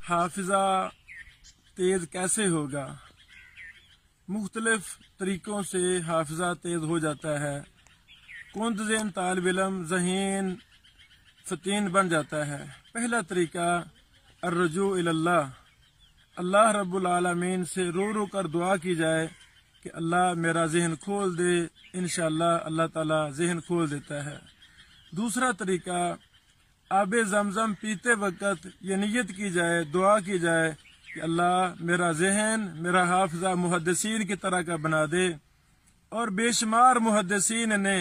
हाफिजा तेज कैसे होगा। मुख्तलिफ तरीकों से हाफिजा तेज हो जाता है। कुंद ज़हन तालिब इल्म ज़हीन फतीन बन जाता है। पहला तरीका अर्रजू इल्लाह, अल्लाह रब्बुल आलमीन से रो रो कर दुआ की जाए कि अल्लाह मेरा ज़हन खोल दे। इंशाअल्लाह अल्लाह ताला ज़हन खोल देता है। दूसरा तरीका आबे ज़मज़म पीते वक़्त ये नियत की जाए, दुआ की जाए कि अल्लाह मेरा ज़हन, मेरा हाफिज़ा मुहद्दिसीन की तरह का बना दे। और बेशुमार मुहद्दिसीन ने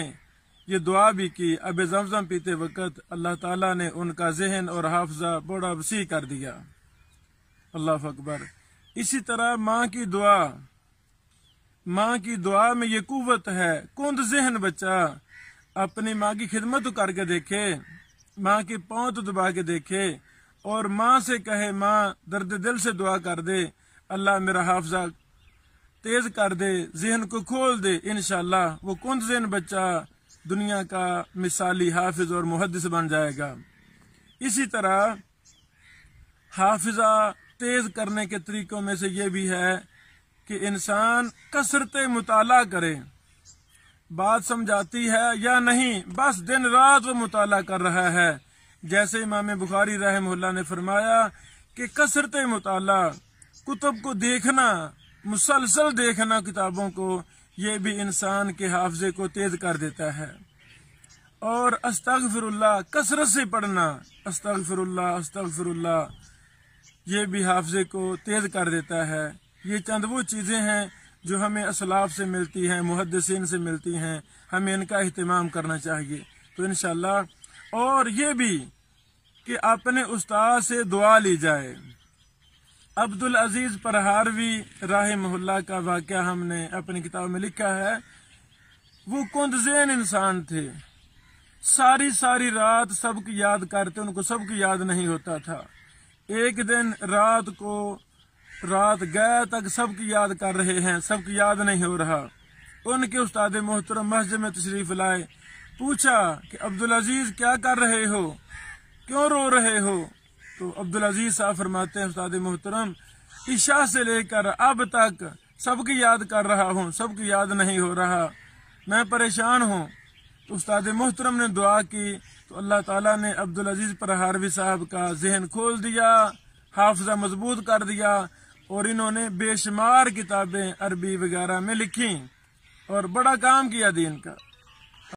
ये दुआ भी की। आबे ज़मज़म पीते वक़्त अल्लाह ताला ने उनका ज़हन और हाफिज़ा बड़ा वसी कर दिया। अल्लाह अकबर। इसी तरह माँ की दुआ में ये कुव्वत है। कुंद ज़हन बच्चा अपनी माँ की खिदमत तो करके देखे, माँ के पाँव तो दबा के देखे और माँ से कहे, माँ दर्द दिल से दुआ कर दे, अल्लाह मेरा हाफिज़ा तेज कर दे, ज़हन को खोल दे। इंशाअल्लाह वो कुंद ज़हन बच्चा दुनिया का मिसाली हाफिज और मुहद्दिस बन जाएगा। इसी तरह हाफिजा तेज करने के तरीकों में से ये भी है कि इंसान कसरत मुताला करे। बात समझाती है या नहीं, बस दिन रात वो मुताला कर रहा है। जैसे इमाम बुखारी रहमहुल्लाह ने फरमाया कि कसरत मुताला, कुतुब को देखना, मुसलसल देखना किताबों को, ये भी इंसान के हाफजे को तेज कर देता है। और अस्तगफिरुल्लाह कसरत से पढ़ना, अस्तगफिरुल्लाह अस्तगफिरुल्लाह, ये भी हाफजे को तेज कर देता है। ये चंद वो चीजें हैं जो हमें असलाफ से मिलती हैं, मुहद्दिसीन से मिलती हैं, हमें इनका एहतमाम करना चाहिए। तो इंशाअल्लाह और ये भी कि अपने उस्ताद से दुआ ली जाए। अब्दुल अजीज परहारवी रहमहुल्लाह का वाक़या हमने अपनी किताब में लिखा है। वो कुंदज़ेन इंसान थे, सारी सारी रात सबकी याद करते, उनको सबकी याद नहीं होता था। एक दिन रात गए तक सबकी याद कर रहे हैं, सबकी याद नहीं हो रहा। उनके उस्ताद मोहतरम मस्जिद में तशरीफ लाए, पूछा कि अब्दुल अजीज क्या कर रहे हो, क्यों रो रहे हो। तो अब्दुल अजीज साहब फरमाते हैं, उस्ताद मोहतरम ईशा से लेकर अब तक सबकी याद कर रहा हूँ, सबकी याद नहीं हो रहा, मैं परेशान हूँ। तो उस्ताद मोहतरम ने दुआ की तो अल्लाह ताला ने अब्दुल अजीज परहारवी साहब का ज़हन खोल दिया, हाफिज़ा मजबूत कर दिया और इन्होंने बेशुमार किताबें अरबी वगैरह में लिखी और बड़ा काम किया दीन का।